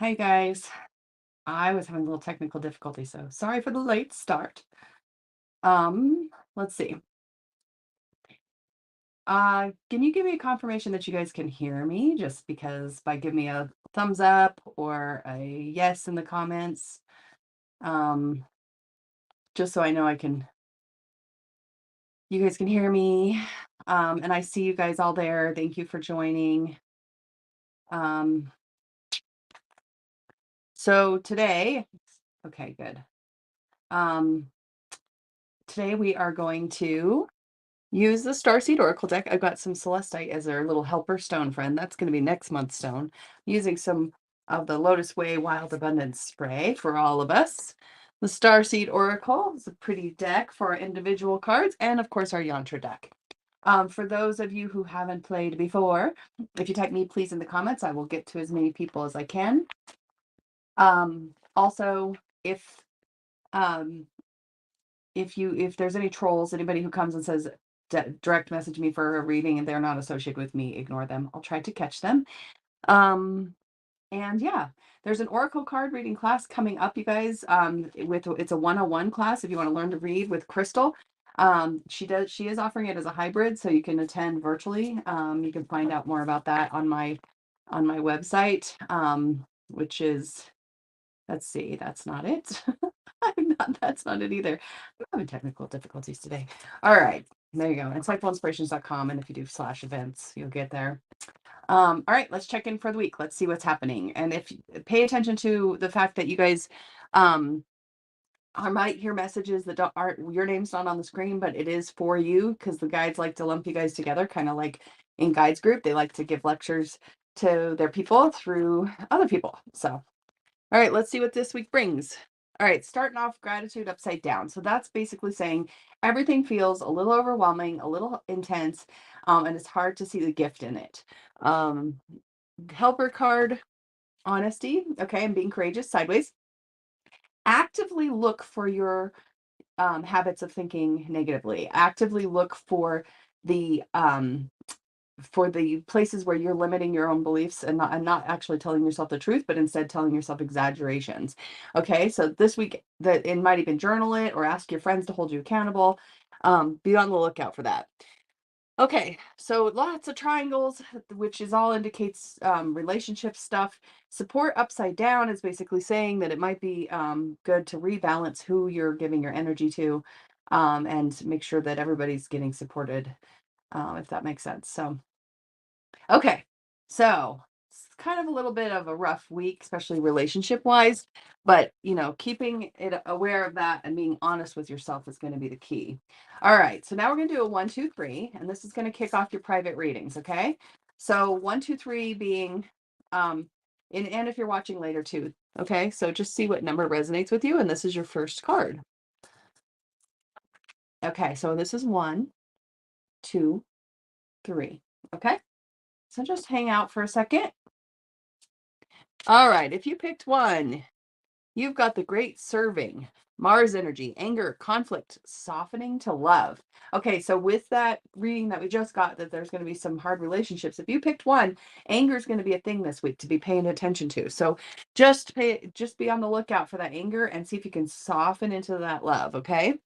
Hi guys. I was having a little technical difficulty, so sorry for the late start. Let's see. Can you give me a confirmation that you guys can hear me? Just because by give me a thumbs up or a yes in the comments. Um, just so I know you guys can hear me. And I see you guys all there. Thank you for joining. Um, so today, okay, good. Um, Today we are going to use the Starseed Oracle deck. I've got some Celestite as our little helper stone friend. That's going to be next month's stone. Using some of the Lotus Way Wild Abundance spray for all of us. The Starseed Oracle is a pretty deck for our individual cards, and of course our Yantra deck. For those of you who haven't played before, if you type me please in the comments, I will get to as many people as I can. Also, um, if there's any trolls, anybody who comes and says direct message me for a reading and they're not associated with me, ignore them. I'll try to catch them. And yeah, there's an oracle card reading class coming up, you guys. It's a 101 class if you want to learn to read with Crystal. She is offering it as a hybrid, so you can attend virtually. You can find out more about that on my website, which is, let's see, that's not it. That's not it either. I'm having technical difficulties today. All right, there you go. Insightfulinspirations.com, and if you do /events, you'll get there. All right, let's check in for the week. Let's see what's happening. And if pay attention to the fact that you guys I might hear messages that aren't your name's not on the screen, but it is for you because the guides like to lump you guys together, kind of like in guides group. They like to give lectures to their people through other people. So all right, let's see what this week brings. All right, starting off gratitude upside down. So that's basically saying everything feels a little overwhelming, a little intense, and it's hard to see the gift in it. Helper card, honesty. Okay, and being courageous, sideways. Actively look for your habits of thinking negatively. Actively look the for the places where you're limiting your own beliefs and not actually telling yourself the truth, but instead telling yourself exaggerations. Okay, so this week that it might even journal it or ask your friends to hold you accountable. Be on the lookout for that. Okay, so lots of triangles, which is all indicates relationship stuff. Support upside down is basically saying that it might be good to rebalance who you're giving your energy to, and make sure that everybody's getting supported, if that makes sense. So okay, so it's kind of a little bit of a rough week, especially relationship wise, but keeping it aware of that and being honest with yourself is going to be the key. All right, so now we're going to do a 1, 2, 3, and this is going to kick off your private readings. Okay, so 1, 2, 3 being, and if you're watching later too. Okay, so just see what number resonates with you, and this is your first card. Okay, so this is 1, 2, 3. Okay. So just hang out for a second. All right, if you picked 1, you've got the great serving, Mars energy, anger, conflict, softening to love. Okay, so with that reading that we just got, that there's going to be some hard relationships. If you picked 1, anger is going to be a thing this week to be paying attention to. So just be on the lookout for that anger and see if you can soften into that love, okay?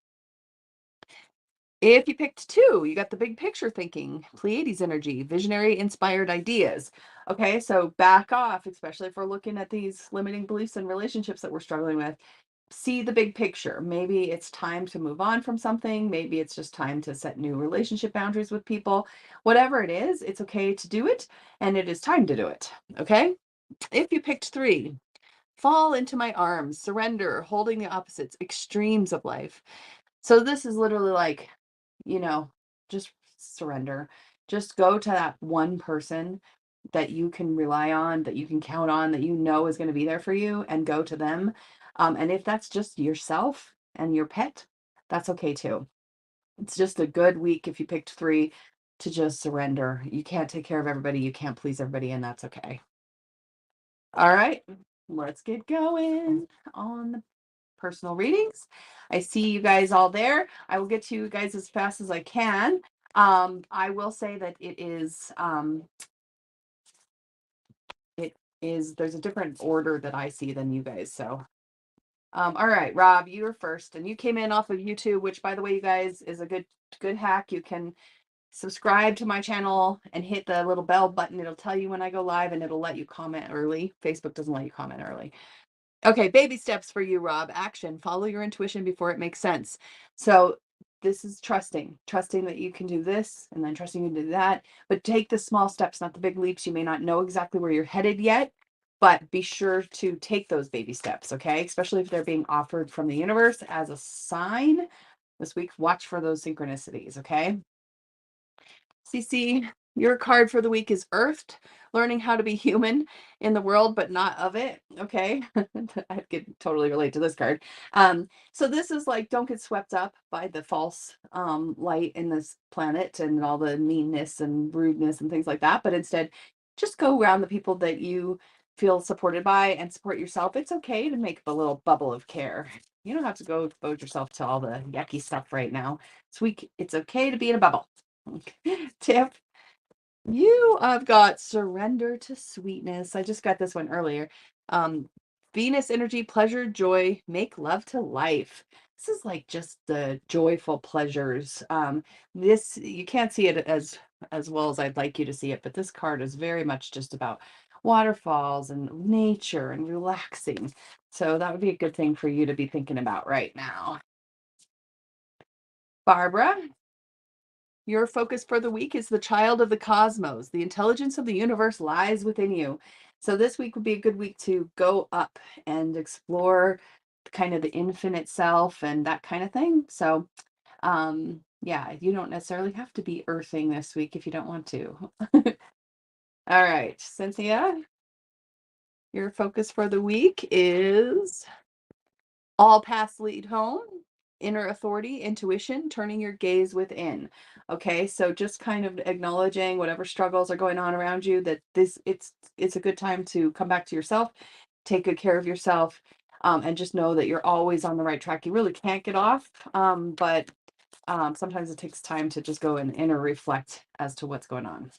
If you picked 2, you got the big picture thinking, Pleiades energy, visionary, inspired ideas. Okay, so back off, especially if we're looking at these limiting beliefs and relationships that we're struggling with. See the big picture. Maybe it's time to move on from something. Maybe it's just time to set new relationship boundaries with people. Whatever it is, it's okay to do it, and it is time to do it. Okay? If you picked 3, fall into my arms, surrender, holding the opposites, extremes of life. So this is literally like, just surrender. Just go to that one person that you can rely on, that you can count on, that is going to be there for you, and go to them. And if that's just yourself and your pet, that's okay too. It's just a good week if you picked 3 to just surrender. You can't take care of everybody, you can't please everybody, and that's okay. All right, let's get going on the personal readings. I see you guys all there. I will get to you guys as fast as I can. I will say that it there's a different order that I see than you guys. So, all right, Rob, you're first, and you came in off of YouTube, which, by the way, you guys, is a good hack. You can subscribe to my channel and hit the little bell button. It'll tell you when I go live, and it'll let you comment early. Facebook doesn't let you comment early. Okay, baby steps for you, Rob. Action. Follow your intuition before it makes sense. So this is trusting that you can do this, and then trusting you can do that. But take the small steps, not the big leaps. You may not know exactly where you're headed yet, but be sure to take those baby steps, okay? Especially if they're being offered from the universe as a sign this week. Watch for those synchronicities, okay? CC, your card for the week is Earthed, learning how to be human in the world, but not of it. Okay. I could totally relate to this card. So this is like, don't get swept up by the false light in this planet and all the meanness and rudeness and things like that, but instead just go around the people that you feel supported by and support yourself. It's okay to make a little bubble of care. You don't have to go expose yourself to all the yucky stuff right now. It's okay to be in a bubble. Tip, I've got surrender to sweetness. I just got this one earlier. Venus energy, pleasure, joy, make love to life. This is like just the joyful pleasures. This, you can't see it as well as I'd like you to see it, but this card is very much just about waterfalls and nature and relaxing. So that would be a good thing for you to be thinking about right now. Barbara, your focus for the week is the child of the cosmos. The intelligence of the universe lies within you. So this week would be a good week to go up and explore kind of the infinite self and that kind of thing. So yeah, you don't necessarily have to be earthing this week if you don't want to. All right, Cynthia, your focus for the week is all paths lead home, inner authority, intuition, turning your gaze within. Okay, so just kind of acknowledging whatever struggles are going on around you, that it's a good time to come back to yourself, take good care of yourself, and just know that you're always on the right track. You really can't get off, but sometimes it takes time to just go and inner reflect as to what's going on.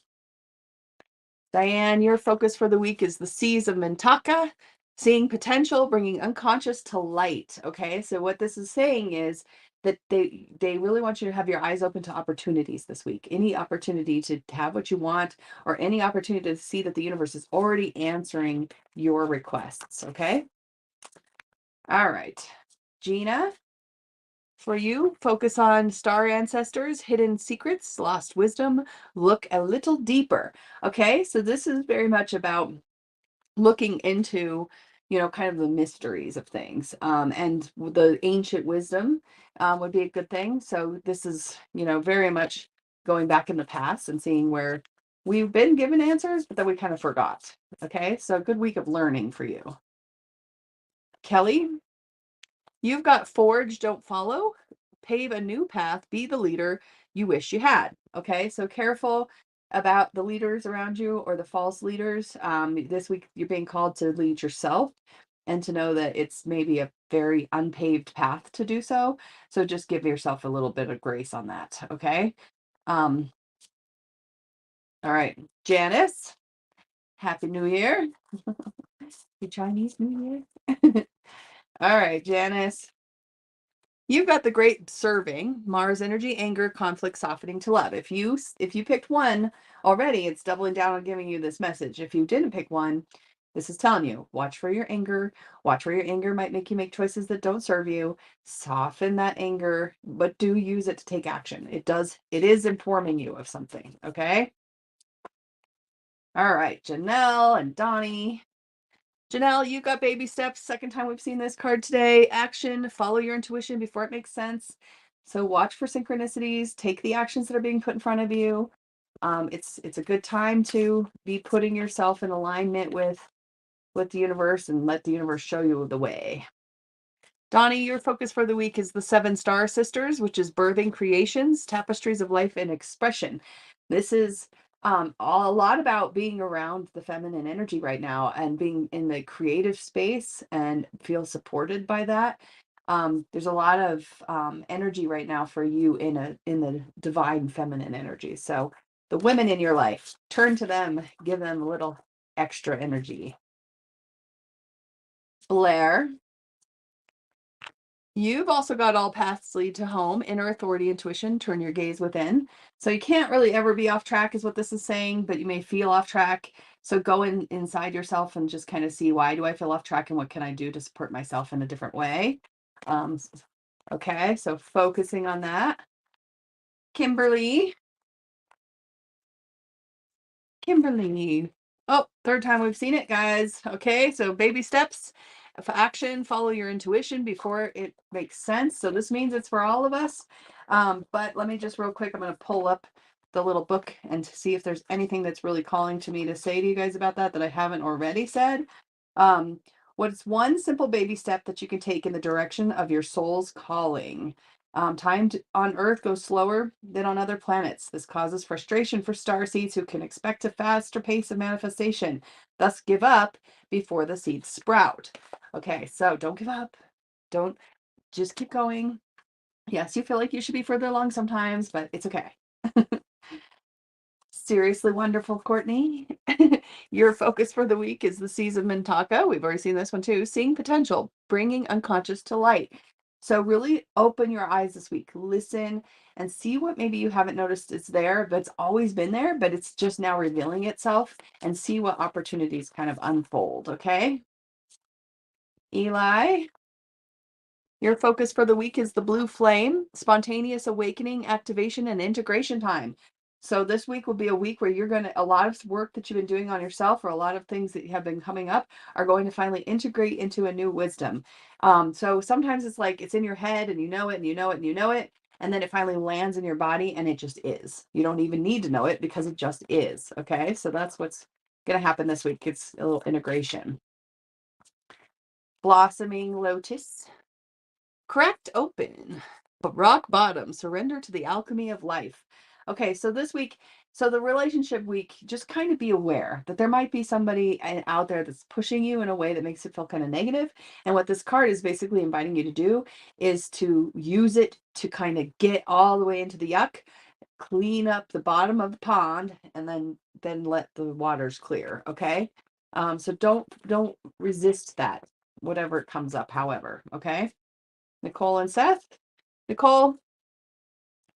Diane, your focus for the week is the seas of Mintaka, seeing potential, bringing unconscious to light. Okay, so what this is saying is that they really want you to have your eyes open to opportunities this week. Any opportunity to have what you want, or any opportunity to see that the universe is already answering your requests. Okay. All right, Gina, for you, focus on star ancestors, hidden secrets, lost wisdom, look a little deeper. Okay, so this is very much about looking into, kind of the mysteries of things. And the ancient wisdom would be a good thing. So this is, very much going back in the past and seeing where we've been given answers, but then we kind of forgot. Okay, so a good week of learning for you. Kelly, you've got forge, don't follow, pave a new path, be the leader you wish you had. Okay, so careful about the leaders around you or the false leaders. This week you're being called to lead yourself and to know that it's maybe a very unpaved path to do so. So just give yourself a little bit of grace on that. Okay. All right, Janice, Happy New Year. Happy Chinese New Year. All right, Janice. You've got the great serving, Mars energy, anger, conflict, softening to love. If you picked one already, it's doubling down on giving you this message. If you didn't pick one, this is telling you, watch for your anger. Watch where your anger might make you make choices that don't serve you. Soften that anger, but do use it to take action. It is informing you of something, okay? All right, Janelle and Donnie. Janelle, you got baby steps. Second time we've seen this card today. Action, follow your intuition before it makes sense. So watch for synchronicities, take the actions that are being put in front of you. It's a good time to be putting yourself in alignment with the universe and let the universe show you the way. Donnie, your focus for the week is the 7 Star Sisters, which is birthing creations, tapestries of life and expression. This is a lot about being around the feminine energy right now and being in the creative space and feel supported by that. There's a lot of energy right now for you in the divine feminine energy. So the women in your life, turn to them, give them a little extra energy. Blair, you've also got all paths lead to home, inner authority, intuition, turn your gaze within. So you can't really ever be off track is what this is saying, but you may feel off track. So go inside yourself and just kind of see, why do I feel off track and what can I do to support myself in a different way? Um, okay, so focusing on that. Kimberly, Kimberly. Oh, third time we've seen it, guys. Okay, so baby steps for action, follow your intuition before it makes sense. So this means it's for all of us. But let me just real quick, I'm going to pull up the little book and see if there's anything that's really calling to me to say to you guys about that I haven't already said. Um, what's one simple baby step that you can take in the direction of your soul's calling? On Earth goes slower than on other planets. This causes frustration for starseeds who can expect a faster pace of manifestation, thus give up before the seeds sprout. Okay, so don't give up. Don't, just keep going. Yes, you feel like you should be further along sometimes, but it's okay. Seriously wonderful, Courtney. Your focus for the week is the Seas of Mintaka. We've already seen this one too. Seeing potential, bringing unconscious to light. So really open your eyes this week. Listen and see what maybe you haven't noticed is there, but it's always been there, but it's just now revealing itself, and see what opportunities kind of unfold, okay? Eli? Your focus for the week is the blue flame, spontaneous awakening, activation, and integration time. So this week will be a week where you're going to, a lot of work that you've been doing on yourself, or a lot of things that have been coming up, are going to finally integrate into a new wisdom. So sometimes it's like it's in your head and you know it and you know it and you know it. And then it finally lands in your body and it just is. You don't even need to know it because it just is. Okay. So that's what's going to happen this week. It's a little integration. Blossoming lotus. Cracked open, but rock bottom, surrender to the alchemy of life. Okay, so this week, so the relationship week, just kind of be aware that there might be somebody out there that's pushing you in a way that makes it feel kind of negative. And what this card is basically inviting you to do is to use it to kind of get all the way into the yuck, clean up the bottom of the pond, and then let the waters clear. Okay. So don't resist that, whatever it comes up, however, okay. Nicole and Seth. Nicole,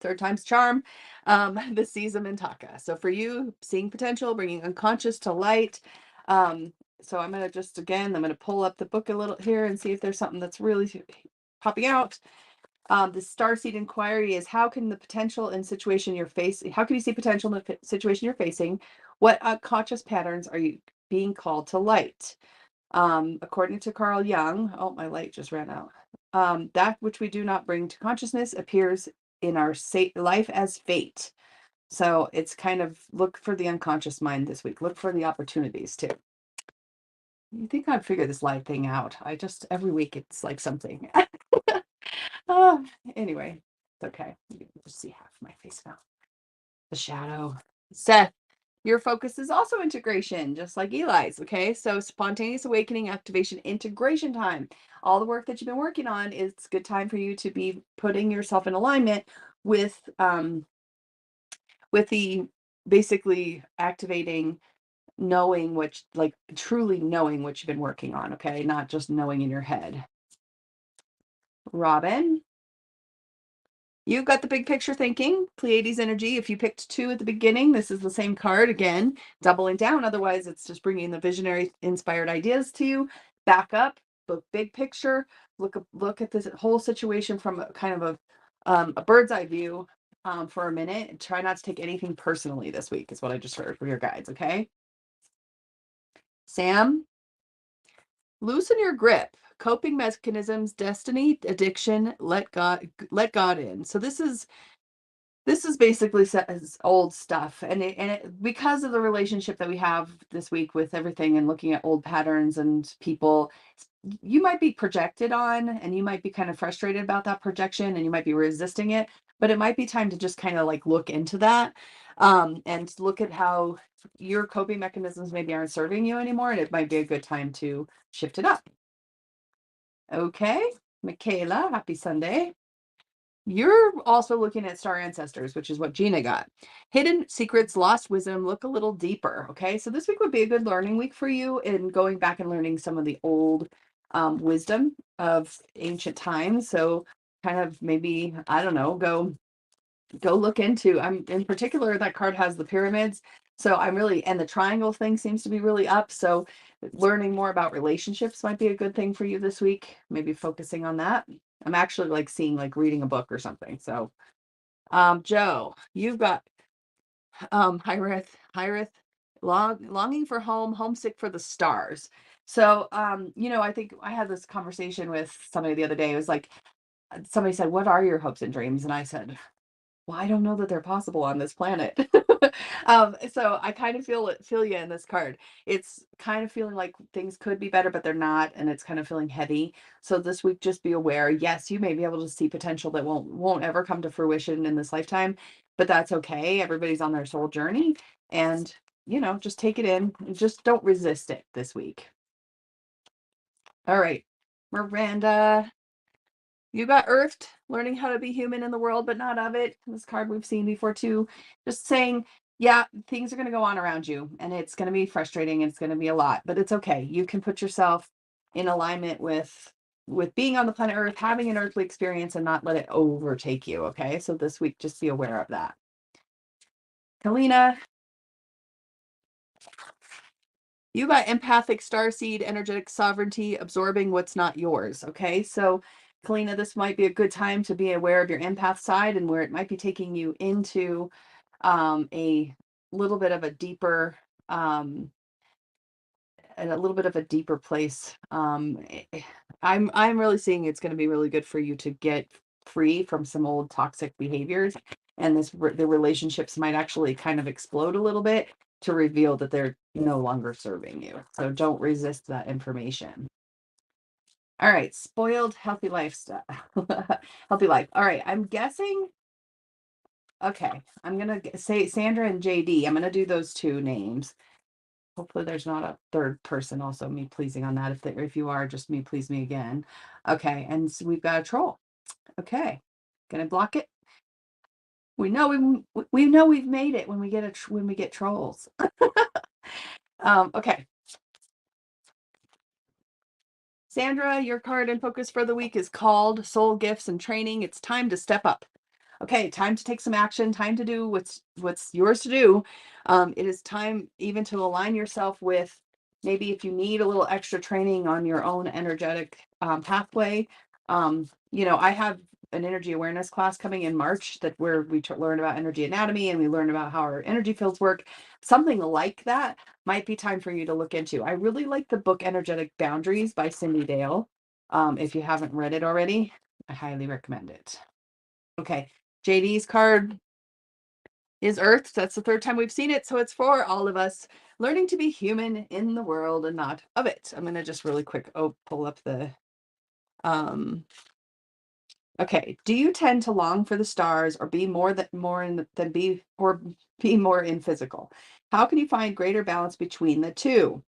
third time's charm. The Seas of Mintaka. So for you, seeing potential, bringing unconscious to light. So I'm going to just, again, I'm going to pull up the book a little here and see if there's something that's really popping out. The Starseed Inquiry is, how can the potential and situation you're facing, how can you see potential in the situation you're facing? What unconscious patterns are you being called to light? According to Carl Jung, oh, my light just ran out. That which we do not bring to consciousness appears in our life as fate. So it's kind of, look for the unconscious mind this week. Look for the opportunities too. You think I'd figure this light thing out? I just, every week it's like something. Anyway, it's okay. You can just see half my face now. The shadow. Seth, your focus is also integration, just like Eli's. Okay, so spontaneous awakening, activation, integration time. All the work that you've been working on, it's a good time for you to be putting yourself in alignment with the basically activating, knowing what, like truly knowing what you've been working on. Okay, not just knowing in your head. Robin, you've got the big picture thinking, Pleiades energy. If you picked 2 at the beginning, this is the same card again, doubling down. Otherwise, it's just bringing the visionary inspired ideas to you. Back up, look big picture, look at this whole situation from a kind of a bird's eye view for a minute. And try not to take anything personally this week is what I just heard from your guides, okay? Sam, loosen your grip. Coping mechanisms, destiny, addiction, let God in. So this is basically old stuff, and because of the relationship that we have this week with everything and looking at old patterns and people, you might be projected on, and you might be kind of frustrated about that projection, and you might be resisting it, but it might be time to just kind of like look into that, and look at how your coping mechanisms maybe aren't serving you anymore, and it might be a good time to shift it up. Okay, Michaela, happy Sunday. You're also looking at star ancestors, which is what Gina got. Hidden secrets, lost wisdom, look a little deeper. Okay, so this week would be a good learning week for you in going back and learning some of the old wisdom of ancient times. So kind of maybe, I don't know, go look into, I'm in particular, that card has the pyramids. So I'm really, and the triangle thing seems to be really up. So learning more about relationships might be a good thing for you this week. Maybe focusing on that. I'm actually like seeing like reading a book or something. So Joe, you've got Hyrith, longing for home, homesick for the stars. So I think I had this conversation with somebody the other day. It was like somebody said, "What are your hopes and dreams?" And I said, well, I don't know that they're possible on this planet. So I kind of feel you in this card. It's kind of feeling like things could be better, but they're not, and it's kind of feeling heavy. So this week, just be aware. Yes, you may be able to see potential that won't ever come to fruition in this lifetime, but that's okay. Everybody's on their soul journey, and just take it in. Just don't resist it this week. All right, Miranda. You got earthed, learning how to be human in the world, but not of it. This card we've seen before too. Just saying, yeah, things are going to go on around you and it's going to be frustrating. It's going to be a lot, but it's okay. You can put yourself in alignment with being on the planet Earth, having an earthly experience and not let it overtake you. Okay. So this week, just be aware of that. Kalina, you got empathic starseed, energetic sovereignty, absorbing what's not yours. Okay. So Kalina, this might be a good time to be aware of your empath side and where it might be taking you into a little bit of a deeper and a little bit of a deeper place. I'm really seeing it's going to be really good for you to get free from some old toxic behaviors, and the relationships might actually kind of explode a little bit to reveal that they're no longer serving you. So don't resist that information. All right, spoiled healthy lifestyle, healthy life. All right, I'm guessing. Okay, I'm gonna say Sandra and JD. I'm gonna do those two names. Hopefully there's not a third person also me pleasing on that. If you are, just me please me again. Okay, and so we've got a troll. Okay, gonna block it. We know we've made it when we get trolls. Okay. Sandra, your card and focus for the week is called Soul Gifts and Training. It's time to step up. Okay, time to take some action, time to do what's yours to do. It is time even to align yourself with maybe if you need a little extra training on your own energetic pathway. I have an energy awareness class coming in March where we learn about energy anatomy and we learn about how our energy fields work. Something like that might be time for you to look into. I really like the book Energetic Boundaries by Cindy Dale. If you haven't read it already, I highly recommend it. Okay. JD's card is Earth. That's the third time we've seen it. So it's for all of us learning to be human in the world and not of it. I'm going to just really quick pull up the. Okay. Do you tend to long for the stars or be more in physical? How can you find greater balance between the two?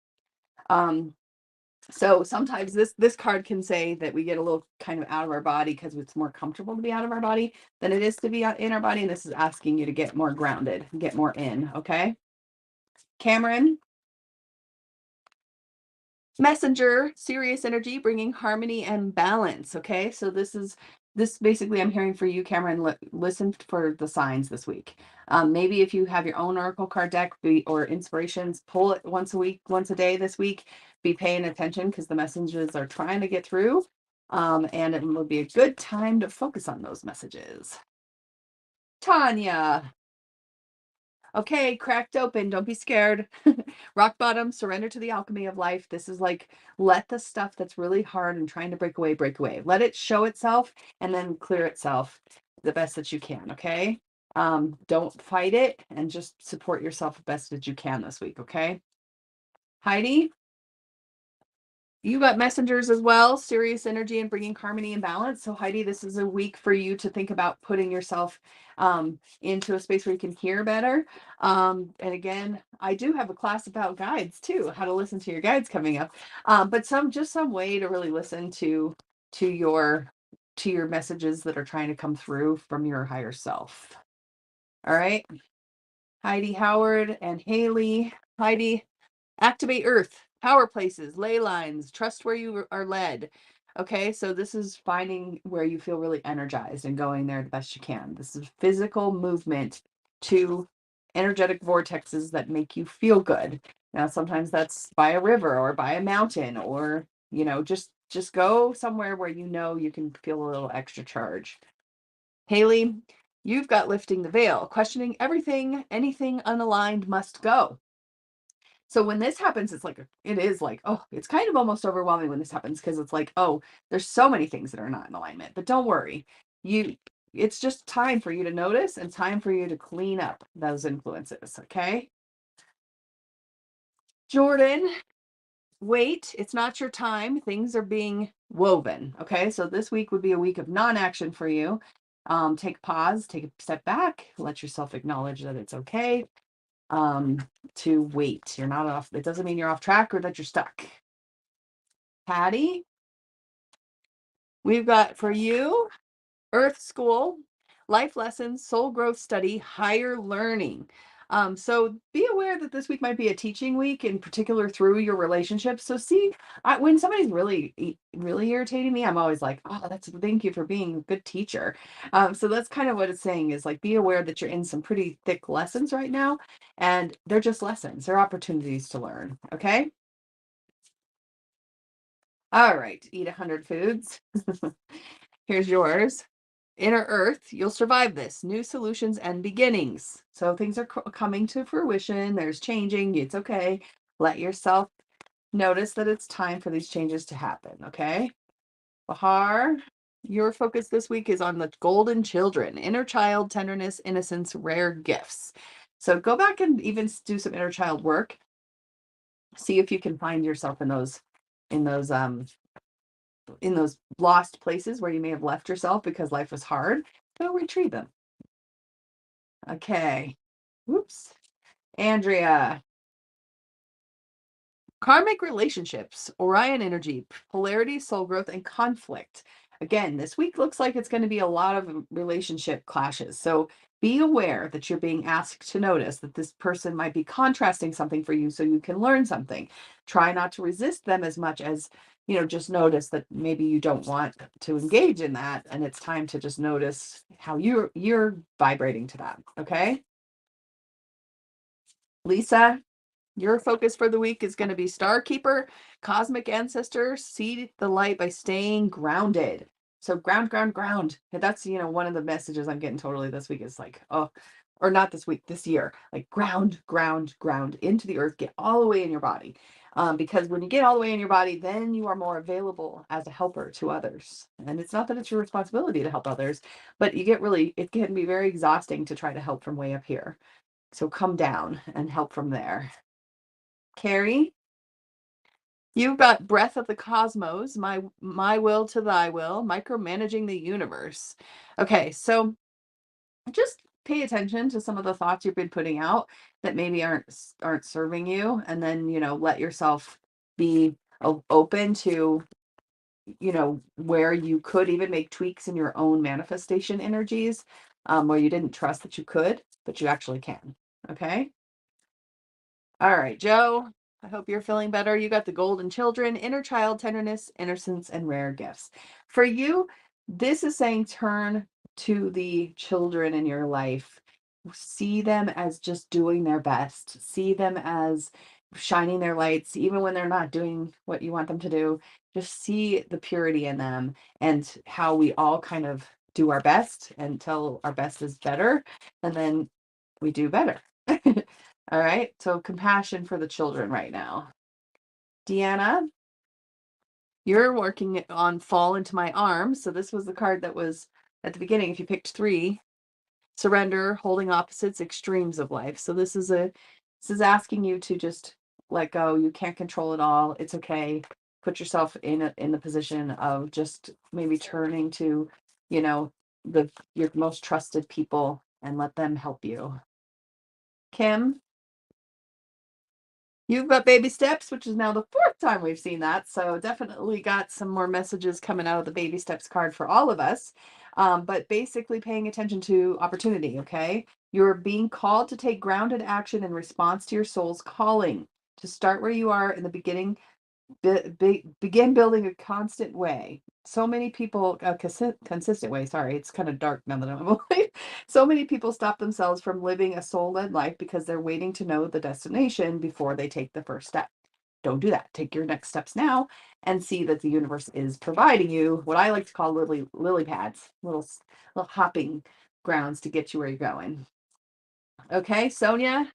So sometimes this card can say that we get a little kind of out of our body because it's more comfortable to be out of our body than it is to be in our body. And this is asking you to get more grounded, get more in. Okay. Cameron, Messenger, Sirius energy, bringing harmony and balance. Okay. So this basically I'm hearing for you, Cameron, listen for the signs this week. Maybe if you have your own oracle card deck or inspirations, pull it once a week, once a day this week. Be paying attention because the messages are trying to get through. And it will be a good time to focus on those messages. Tanya. Okay, cracked open. Don't be scared. Rock bottom, surrender to the alchemy of life. This is like, let the stuff that's really hard and trying to break away, break away. Let it show itself and then clear itself the best that you can. Okay. Don't fight it and just support yourself the best that you can this week. Okay. Heidi, you got messengers as well, serious energy and bringing harmony and balance. So Heidi, this is a week for you to think about putting yourself into a space where you can hear better. And again, I do have a class about guides too, how to listen to your guides coming up. But some way to really listen to your messages that are trying to come through from your higher self. All right. Heidi Howard and Haley. Heidi, activate Earth. Power places, ley lines, trust where you are led. Okay, so this is finding where you feel really energized and going there the best you can. This is physical movement to energetic vortexes that make you feel good. Now, sometimes that's by a river or by a mountain, or just go somewhere where you can feel a little extra charge. Haley, you've got lifting the veil, questioning everything, anything unaligned must go. So when this happens, it is like, oh, it's kind of almost overwhelming when this happens, because it's like, oh, there's so many things that are not in alignment. But don't worry. It's just time for you to notice and time for you to clean up those influences. Okay. Jordan, wait, it's not your time. Things are being woven. Okay. So this week would be a week of non-action for you. Take a pause, take a step back, let yourself acknowledge that it's okay to wait. You're not off. It doesn't mean you're off track or that you're stuck. Patty, we've got for you Earth School, life lessons, soul growth study, higher learning. So be aware that this week might be a teaching week, in particular through your relationships. So see, when somebody's really irritating me, I'm always like, oh, thank you for being a good teacher. So that's kind of what it's saying, is like, be aware that you're in some pretty thick lessons right now, and they're just lessons. They're opportunities to learn. Okay. All right. Eat 100 foods. Here's yours. Inner Earth, you'll survive this. New solutions and beginnings. So things are coming to fruition. There's changing. It's okay. Let yourself notice that it's time for these changes to happen. Okay. Bahar, your focus this week is on the golden children, inner child, tenderness, innocence, rare gifts. So go back and even do some inner child work. See if you can find yourself in those lost places where you may have left yourself because life was hard. Go retrieve them. Okay. Whoops. Andrea. Karmic relationships, Orion energy, polarity, soul growth, and conflict. Again, this week looks like it's going to be a lot of relationship clashes. So be aware that you're being asked to notice that this person might be contrasting something for you so you can learn something. Try not to resist them as much as, just notice that maybe you don't want to engage in that. And it's time to just notice how you're vibrating to that. Okay. Lisa, your focus for the week is going to be Star Keeper, Cosmic Ancestor, see the light by staying grounded. So ground, ground, ground. And that's, one of the messages I'm getting totally this week is like, oh, or not this week, this year, like ground, ground, ground into the earth, get all the way in your body. Because when you get all the way in your body, then you are more available as a helper to others. And it's not that it's your responsibility to help others, but it can be very exhausting to try to help from way up here. So come down and help from there. Carrie, you've got breath of the cosmos, my will to thy will, micromanaging the universe. Okay, so just pay attention to some of the thoughts you've been putting out that maybe aren't serving you, and then let yourself be open to where you could even make tweaks in your own manifestation energies, where you didn't trust that you could, but you actually can. Okay. All right, Joe, I hope you're feeling better. You got the golden children, inner child, tenderness, innocence, and rare gifts. For you, this is saying turn to the children in your life. See them as just doing their best. See them as shining their lights, even when they're not doing what you want them to do. Just see the purity in them and how we all kind of do our best until our best is better. And then we do better. All right. So compassion for the children right now. Deanna, you're working on fall into my arms. So this was the card that was at the beginning. If you picked 3, surrender, holding opposites, extremes of life. So this is asking you to just let go. You can't control it all. It's okay. Put yourself in the position of just maybe turning to, your most trusted people and let them help you. Kim, you've got baby steps, which is now the 4th time we've seen that. So definitely got some more messages coming out of the baby steps card for all of us. But basically paying attention to opportunity. Okay. You're being called to take grounded action in response to your soul's calling. Just start where you are in the beginning. Begin building a constant way. So many people, a consistent way. Sorry, it's kind of dark now that I'm awake. So many people stop themselves from living a soul-led life because they're waiting to know the destination before they take the first step. Don't do that. Take your next steps now and see that the universe is providing you what I like to call lily pads, little hopping grounds to get you where you're going. Okay, Sonia,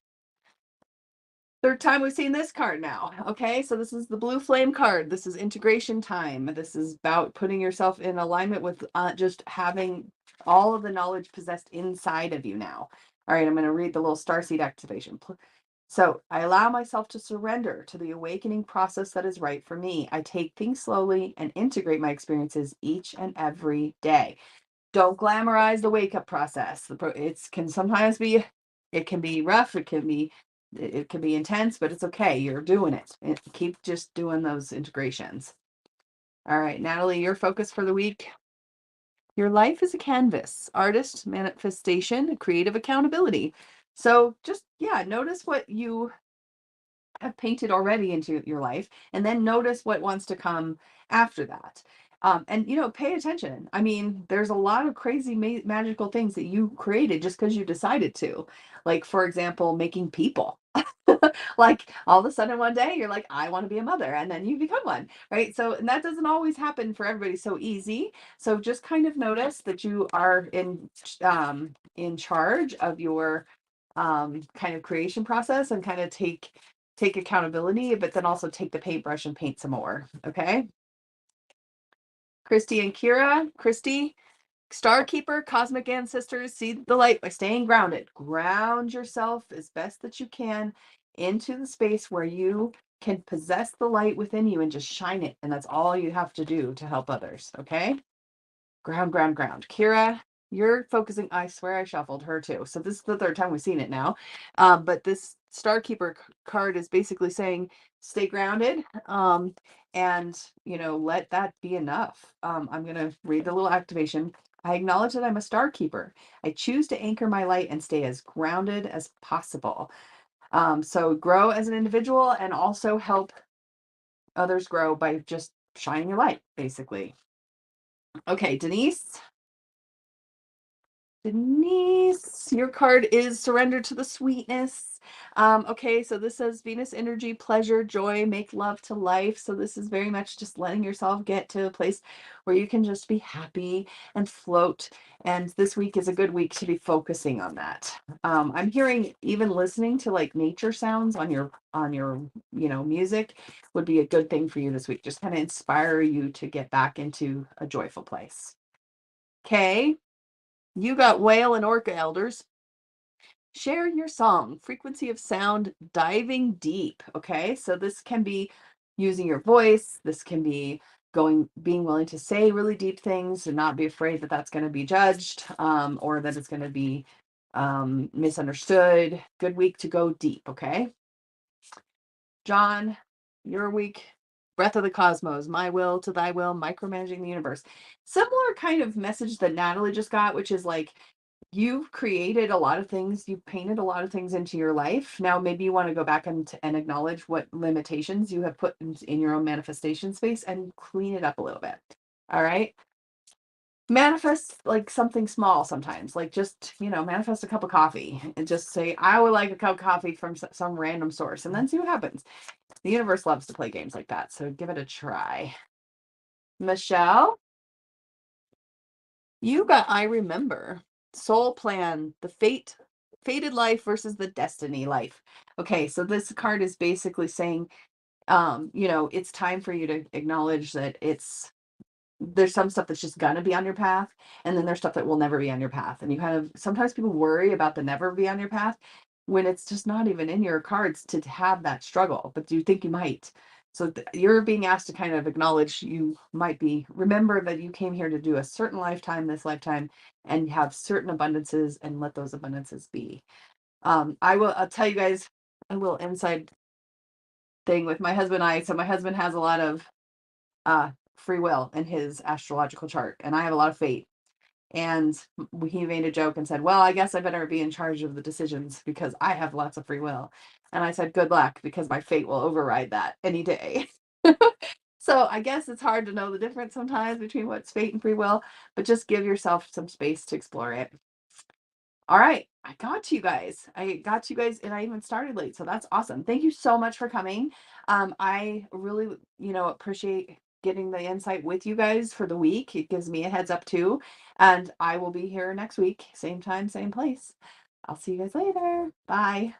third time we've seen this card now. Okay, so this is the blue flame card. This is integration time. This is about putting yourself in alignment with just having all of the knowledge possessed inside of you now. All right, I'm going to read the little starseed activation. So I allow myself to surrender to the awakening process that is right for me. I take things slowly and integrate my experiences each and every day. Don't glamorize the wake up process. It can sometimes be, it can be rough. It can be intense, but it's okay. You're doing it. Keep just doing those integrations. All right, Natalie, your focus for the week. Your life is a canvas, artist, manifestation, creative accountability. So just, yeah, notice what you have painted already into your life, and then notice what wants to come after that. And pay attention. I mean, there's a lot of crazy magical things that you created just because you decided to. Like, for example, making people. Like all of a sudden one day you're like, I want to be a mother, and then you become one, right? So, and that doesn't always happen for everybody so easy. So just kind of notice that you are in charge of your kind of creation process, and kind of take accountability, but then also take the paintbrush and paint some more. Okay. Christy and Kira. Christy, Star Keeper, cosmic ancestors, see the light by staying grounded. Ground yourself as best that you can into the space where you can possess the light within you and just shine it. And that's all you have to do to help others. Okay. Ground, ground, ground. Kira, you're focusing. I swear I shuffled her too. So this is the third time we've seen it now. But this Star Keeper card is basically saying stay grounded. And let that be enough. I'm going to read the little activation. I acknowledge that I'm a star keeper. I choose to anchor my light and stay as grounded as possible. So grow as an individual and also help others grow by just shining your light, basically. Okay, Denise. Denise, your card is surrender to the sweetness. Okay, so this says Venus energy, pleasure, joy, make love to life. So this is very much just letting yourself get to a place where you can just be happy and float. And this week is a good week to be focusing on that. I'm hearing even listening to like nature sounds on your music would be a good thing for you this week. Just kind of inspire you to get back into a joyful place. Okay. You got whale and orca elders. Share your song, frequency of sound, diving deep. Okay, so this can be using your voice. This can be being willing to say really deep things and not be afraid that that's going to be judged, or that it's going to be misunderstood. Good week to go deep. Okay, John, your week. Breath of the Cosmos, my will to thy will, micromanaging the universe. Similar kind of message that Natalie just got, which is like, you've created a lot of things, you've painted a lot of things into your life. Now maybe you want to go back and acknowledge what limitations you have put in your own manifestation space and clean it up a little bit. All right. Manifest like something small sometimes, like just, manifest a cup of coffee and just say, I would like a cup of coffee from some random source, and then see what happens. The universe loves to play games like that. So give it a try. Michelle, you got I remember. Soul plan, the fated life versus the destiny life. Okay, so this card is basically saying, it's time for you to acknowledge that there's some stuff that's just gonna be on your path, and then there's stuff that will never be on your path. And you kind of sometimes people worry about the never be on your path when it's just not even in your cards to have that struggle, but you think you might. So you're being asked to kind of acknowledge you might be. Remember that you came here to do a certain lifetime, this lifetime, and have certain abundances, and let those abundances be. I'll tell you guys a little inside thing with my husband and I. So my husband has a lot of free will in his astrological chart, and I have a lot of fate. And he made a joke and said, "Well, I guess I better be in charge of the decisions because I have lots of free will." And I said, "Good luck, because my fate will override that any day." So I guess it's hard to know the difference sometimes between what's fate and free will, but just give yourself some space to explore it. All right, I got you guys. I got you guys, and I even started late, so that's awesome. Thank you so much for coming. I really, appreciate getting the insight with you guys for the week. It gives me a heads up too, and I will be here next week, same time, same place. I'll see you guys later. Bye.